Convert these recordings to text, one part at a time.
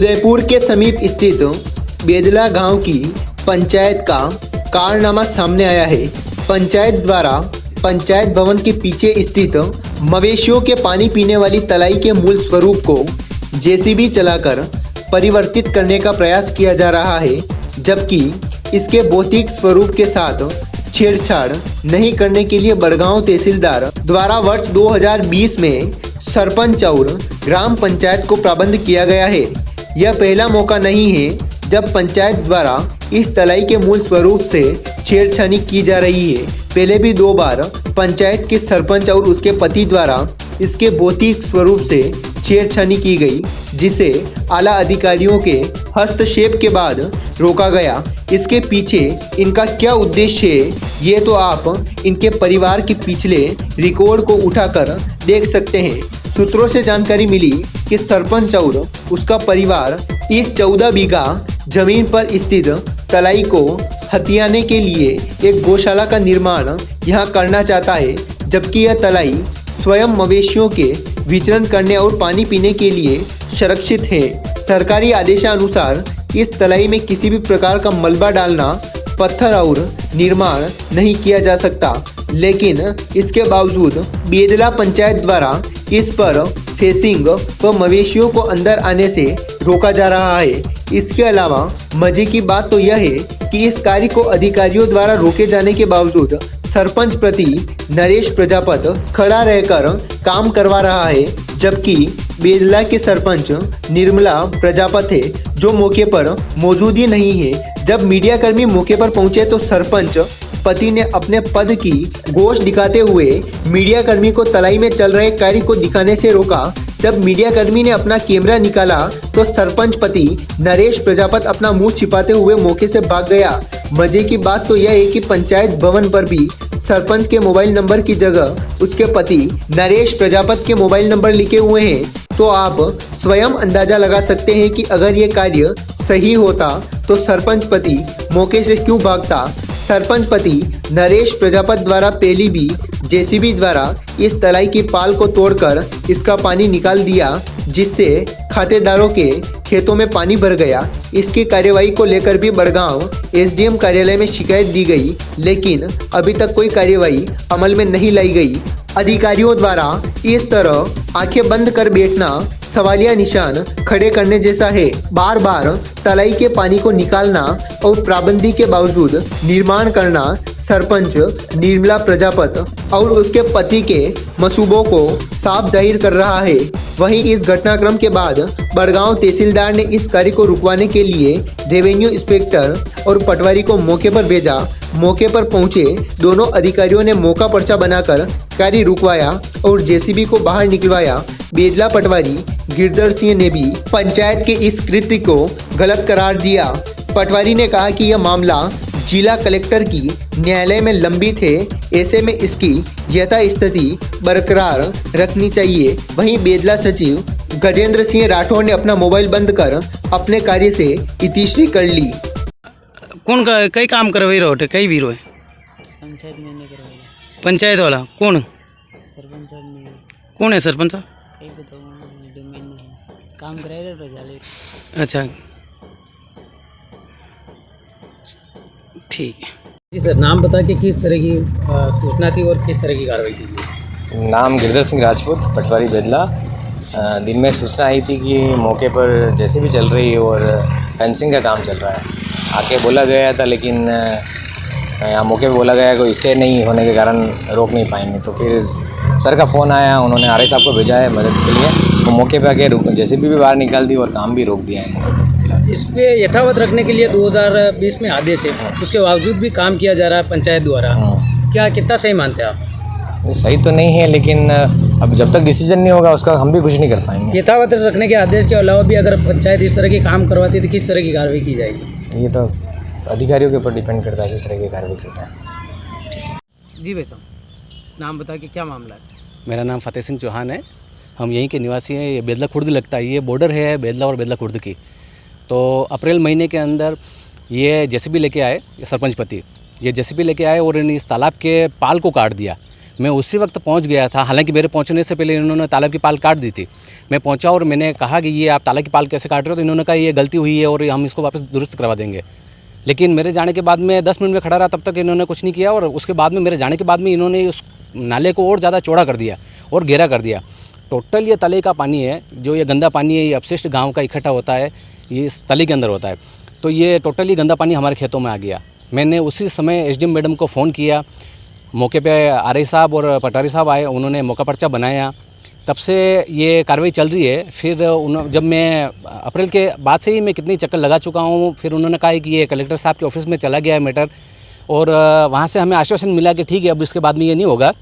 उदयपुर के समीप स्थित बेदला गांव की पंचायत का कारनामा सामने आया है। पंचायत द्वारा पंचायत भवन के पीछे स्थित मवेशियों के पानी पीने वाली तलाई के मूल स्वरूप को जेसीबी चलाकर परिवर्तित करने का प्रयास किया जा रहा है, जबकि इसके भौतिक स्वरूप के साथ छेड़छाड़ नहीं करने के लिए बड़गांव तहसीलदार द्वारा वर्ष 2020 में सरपंच और ग्राम पंचायत को प्रबंध किया गया है। यह पहला मौका नहीं है जब पंचायत द्वारा इस तलाई के मूल स्वरूप से छेड़छाड़ी की जा रही है। पहले भी 2 बार पंचायत के सरपंच और उसके पति द्वारा इसके भौतिक स्वरूप से छेड़छाड़ी की गई, जिसे आला अधिकारियों के हस्तक्षेप के बाद रोका गया। इसके पीछे इनका क्या उद्देश्य है, ये तो आप इनके परिवार के पिछले रिकॉर्ड को उठाकर देख सकते हैं। सूत्रों से जानकारी मिली कि सरपंच और उसका परिवार इस 14 बीघा जमीन पर स्थित तलाई को हथियाने के लिए एक गौशाला का निर्माण यहाँ करना चाहता है, जबकि यह तलाई स्वयं मवेशियों के विचरण करने और पानी पीने के लिए सुरक्षित है। सरकारी आदेशानुसार इस तलाई में किसी भी प्रकार का मलबा डालना, पत्थर और निर्माण नहीं किया जा सकता, लेकिन इसके बावजूद बेदला पंचायत द्वारा इस पर फेंसिंग व मवेशियों को अंदर आने से रोका जा रहा है। इसके अलावा मजे की बात तो यह है कि इस कार्य को अधिकारियों द्वारा रोके जाने के बावजूद सरपंच प्रति नरेश प्रजापत खड़ा रहकर काम करवा रहा है, जबकि बेदला के सरपंच निर्मला प्रजापत है जो मौके पर मौजूद ही नहीं है। जब मीडियाकर्मी मौके पर पहुंचे तो सरपंच पति ने अपने पद की गोश दिखाते हुए मीडियाकर्मी को तलाई में चल रहे कार्य को दिखाने से रोका। जब मीडियाकर्मी ने अपना कैमरा निकाला तो सरपंच पति नरेश प्रजापत अपना मुंह छिपाते हुए मौके से भाग गया। मजे की बात तो यह है कि पंचायत भवन पर भी सरपंच के मोबाइल नंबर की जगह उसके पति नरेश प्रजापत के मोबाइल नंबर लिखे हुए हैं, तो आप स्वयं अंदाजा लगा सकते हैं कि अगर ये कार्य सही होता तो सरपंच पति मौके से क्यों भागता। सरपंच पति नरेश प्रजापत द्वारा पहली भी जेसीबी द्वारा इस तलाई की पाल को तोड़कर इसका पानी निकाल दिया, जिससे खातेदारों के खेतों में पानी भर गया। इसकी कार्यवाही को लेकर भी बड़गांव एसडीएम कार्यालय में शिकायत दी गई, लेकिन अभी तक कोई कार्यवाही अमल में नहीं लाई गई। अधिकारियों द्वारा इस तरह आंखें बंद कर बैठना सवालिया निशान खड़े करने जैसा है। बार बार तलाई के पानी को निकालना और पाबंदी के बावजूद निर्माण करना सरपंच निर्मला प्रजापत और उसके पति के मंसूबों को साफ जाहिर कर रहा है। वहीं इस घटनाक्रम के बाद बड़गांव तहसीलदार ने इस कार्य को रुकवाने के लिए रेवेन्यू इंस्पेक्टर और पटवारी को मौके पर भेजा। मौके पर पहुंचे दोनों अधिकारियों ने मौका पर्चा बनाकर कार्य रुकवाया और जेसीबी को बाहर निकलवाया। बेदला पटवारी गिरधर सिंह ने भी पंचायत के इस कृत्य को गलत करार दिया। पटवारी ने कहा कि यह मामला जिला कलेक्टर की न्यायालय में लंबित है, ऐसे में इसकी यथास्थिति बरकरार रखनी चाहिए। वहीं बेदला सचिव गजेंद्र सिंह राठौर ने अपना मोबाइल बंद कर अपने कार्य से इतिश्री कर ली। कौन कई काम करवाई रहो थे, कई वीरो है पंचायत में नहीं करवाया। पंचायत वाला कौन सरपंच साहब ने कौन है सरपंच साहब? कई बताऊँ डोमेन में काम कराए रहे जाले। अच्छा ठीक है जी सर, नाम बता के किस तरह की सूचना थी और किस तरह की कार्रवाई की गई? नाम गिरधर सिंह राजपूत, पटवारी बेदला। दिन में सूचना आई थी कि मौके पर जेसीबी चल रही है और फेंसिंग का काम चल रहा है। आके बोला गया था, लेकिन यहाँ मौके पे बोला गया कोई स्टे नहीं होने के कारण रोक नहीं पाएंगे। तो फिर सर का फ़ोन आया, उन्होंने आरआई साहब को भेजा है मदद के लिए। तो मौके पे आके जेसीबी भी बाहर निकाल दी और काम भी रोक दिया है। इस पे यथावत रखने के लिए 2020 में आदेश है, उसके बावजूद भी काम किया जा रहा है पंचायत द्वारा। क्या कितना सही मानते हैं आप? सही तो नहीं है, लेकिन अब जब तक डिसीजन नहीं होगा उसका हम भी कुछ नहीं कर पाएंगे। यथावत रखने के आदेश के अलावा भी अगर पंचायत इस तरह के काम करवाती है तो किस तरह की कार्रवाई की जाएगी? ये तो अधिकारियों के ऊपर डिपेंड करता है किस तरह की कार्रवाई करता है। जी भाई साहब, नाम बता के क्या मामला है? मेरा नाम फतेह सिंह चौहान है। हम यहीं के निवासी हैं। ये बेदला खुर्द लगता है, ये बॉर्डर है बेदला और बेदला खुर्द की। तो अप्रैल महीने के अंदर ये जेसीबी लेके आए, ये सरपंच पति ये जेसीबी लेके आए और इस तालाब के पाल को काट दिया। मैं उसी वक्त पहुंच गया था, हालांकि मेरे पहुंचने से पहले इन्होंने तालाब की पाल काट दी थी। मैं पहुंचा और मैंने कहा कि ये आप ताला की पाल कैसे काट रहे हो, तो इन्होंने कहा ये गलती हुई है और हम इसको वापस दुरुस्त करवा देंगे। लेकिन मेरे जाने के बाद में 10 मिनट में खड़ा रहा, तब तक इन्होंने कुछ नहीं किया और उसके बाद में मेरे जाने के बाद में इन्होंने उस नाले को और ज़्यादा चौड़ा कर दिया और गहरा कर दिया। टोटल ये तले का पानी है, जो ये गंदा पानी है, ये अपशिष्ट गाँव का इकट्ठा होता है, ये इस तले के अंदर होता है। तो ये टोटली गंदा पानी हमारे खेतों में आ गया। मैंने उसी समय एसडीएम मैडम को फ़ोन किया, मौके पे आरआई साहब और पटवारी साहब आए, उन्होंने मौका पर्चा बनाया। तब से ये कार्रवाई चल रही है। फिर जब मैं अप्रैल के बाद से ही मैं कितनी चक्कर लगा चुका हूँ, फिर उन्होंने कहा कि ये कलेक्टर साहब के ऑफिस में चला गया है मैटर, और वहाँ से हमें आश्वासन मिला कि ठीक है अब इसके बाद में ये नहीं होगा,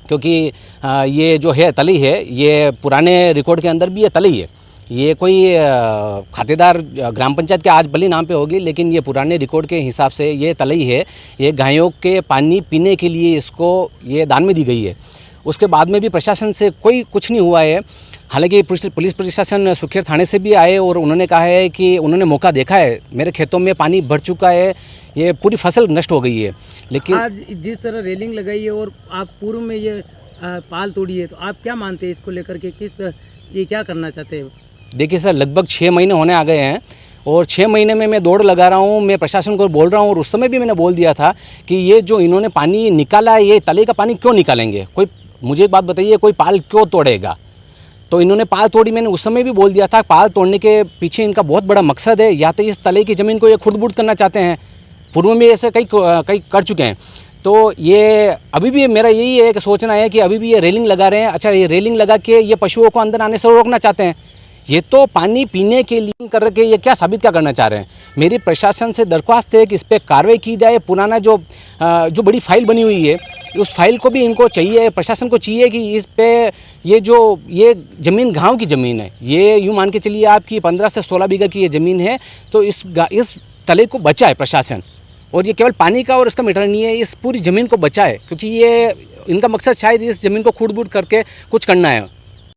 क्योंकि ये जो है तली है, ये पुराने रिकॉर्ड के अंदर भी ये तली है। ये कोई खातेदार ग्राम पंचायत के आज भले नाम पे होगी, लेकिन ये पुराने रिकॉर्ड के हिसाब से ये तलई है। ये गायों के पानी पीने के लिए इसको ये दान में दी गई है। उसके बाद में भी प्रशासन से कोई कुछ नहीं हुआ है। हालांकि पुलिस प्रशासन सुखेर थाने से भी आए और उन्होंने कहा है कि उन्होंने मौका देखा है, मेरे खेतों में पानी भर चुका है, ये पूरी फसल नष्ट हो गई है। लेकिन आज जिस तरह रेलिंग लगाई है और आप पूर्व में ये पाल तोड़ी है, तो आप क्या मानते हैं इसको लेकर के, ये क्या करना चाहते हैं? देखिए सर, लगभग 6 महीने होने आ गए हैं और 6 महीने में मैं दौड़ लगा रहा हूँ, मैं प्रशासन को बोल रहा हूँ और उस समय भी मैंने बोल दिया था कि ये जो इन्होंने पानी निकाला है, ये तले का पानी क्यों निकालेंगे? कोई मुझे एक बात बताइए, कोई पाल क्यों तोड़ेगा? तो इन्होंने पाल तोड़ी, मैंने उस समय भी बोल दिया था। पाल तोड़ने के पीछे इनका बहुत बड़ा मकसद है, या तो इस तले की ज़मीन को ये खुर्द-बुर्द करना चाहते हैं, पूर्व में ऐसे कई कर चुके हैं। तो ये अभी भी मेरा यही है कि सोचना है कि अभी भी ये रेलिंग लगा रहे हैं। अच्छा, ये रेलिंग लगा के ये पशुओं को अंदर आने से रोकना चाहते हैं। ये तो पानी पीने के लिए करके ये क्या साबित क्या करना चाह रहे हैं? मेरी प्रशासन से दरख्वास्त है कि इस पर कार्रवाई की जाए। पुराना जो बड़ी फाइल बनी हुई है, उस फाइल को भी इनको चाहिए, प्रशासन को चाहिए कि इस पे ये ज़मीन गांव की ज़मीन है, ये यूँ मान के चलिए आपकी 15 से 16 बीघा की ये ज़मीन है। तो इस तले को बचाए प्रशासन, और ये केवल पानी का और इसका मैटर नहीं है, इस पूरी ज़मीन को बचाए, क्योंकि ये इनका मकसद शायद इस ज़मीन को खुर्द-बुर्द करके कुछ करना है।